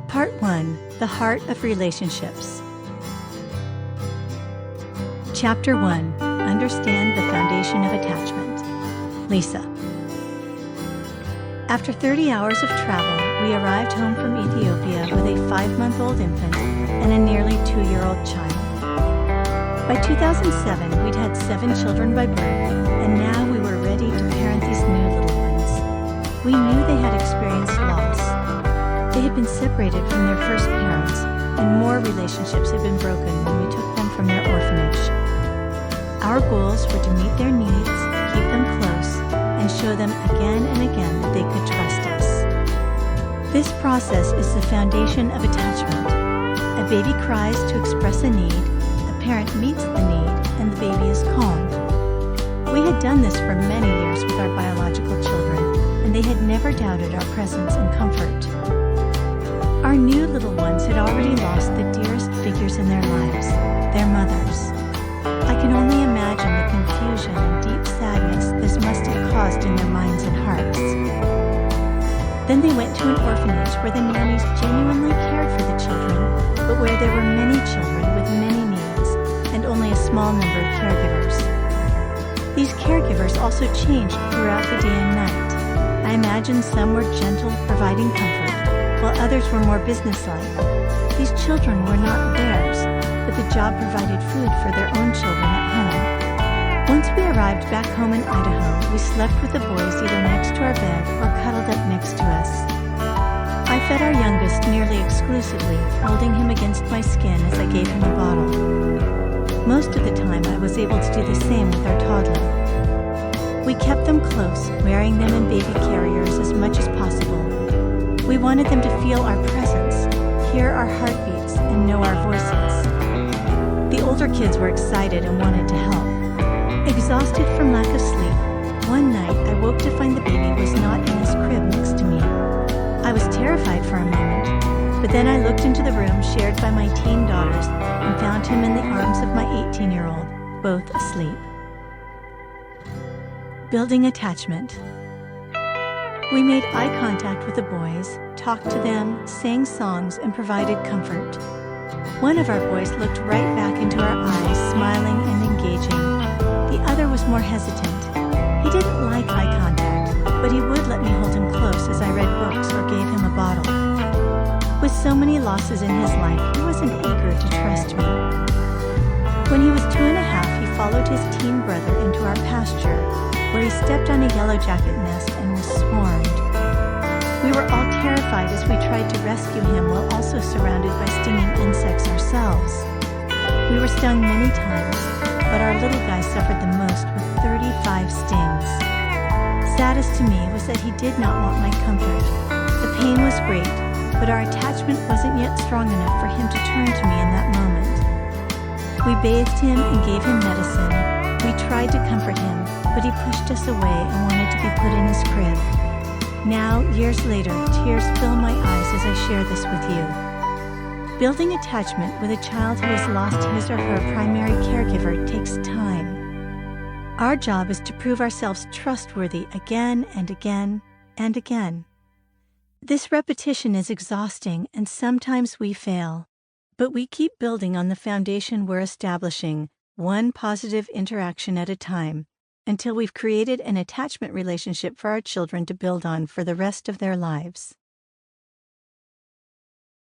Part 1. The Heart of Relationships. Chapter 1. Understand the Foundation of Attachment. Lisa. After 30 hours of travel, we arrived home from Ethiopia with a 5-month-old infant and a nearly 2-year-old child. By 2007, we'd had 7 children by birth, and now we were ready to parent these new little ones. We knew they had experienced loss. They had been separated from their first parents, and more relationships had been broken when we took them from their orphanage. Our goals were to meet their needs, keep them close, and show them again and again that they could trust us. This process is the foundation of attachment. A baby cries to express a need, a parent meets the need, and the baby is calmed. We had done this for many years with our biological children, and they had never doubted our presence and comfort. Our new little ones had already lost the dearest figures in their lives, their mothers. I can only imagine the confusion and deep sadness this must have caused in their minds and hearts. Then they went to an orphanage where the nannies genuinely cared for the children, but where there were many children with many needs and only a small number of caregivers. These caregivers also changed throughout the day and night. I imagine some were gentle, providing comfort, while others were more businesslike. These children were not theirs, but the job provided food for their own children at home. Once we arrived back home in Idaho, we slept with the boys either next to our bed or cuddled up next to us. I fed our youngest nearly exclusively, holding him against my skin as I gave him a bottle. Most of the time, I was able to do the same with our toddler. We kept them close, wearing them in baby carriers as much as possible. We wanted them to feel our presence, hear our heartbeats, and know our voices. The older kids were excited and wanted to help. Exhausted from lack of sleep, one night I woke to find the baby was not in his crib next to me. I was terrified for a moment, but then I looked into the room shared by my teen daughters and found him in the arms of my 18-year-old, both asleep. Building attachment. We made eye contact with the boys, talked to them, sang songs, and provided comfort. One of our boys looked right back into our eyes, smiling and engaging. The other was more hesitant. He didn't like eye contact, but he would let me hold him close as I read books or gave him a bottle. With so many losses in his life, he wasn't eager to trust me. When he was 2 and a half, he followed his teen brother into our pasture, where he stepped on a yellow jacket nest and was swarmed. We were all terrified as we tried to rescue him while also surrounded by stinging insects ourselves. We were stung many times, but our little guy suffered the most with 35 stings. Saddest to me was that he did not want my comfort. The pain was great, but our attachment wasn't yet strong enough for him to turn to me in that moment. We bathed him and gave him medicine. We tried to comfort him, but he pushed us away and wanted to be put in his crib. Now, years later, tears fill my eyes as I share this with you. Building attachment with a child who has lost his or her primary caregiver takes time. Our job is to prove ourselves trustworthy again and again and again. This repetition is exhausting, and sometimes we fail. But we keep building on the foundation we're establishing, one positive interaction at a time, until we've created an attachment relationship for our children to build on for the rest of their lives.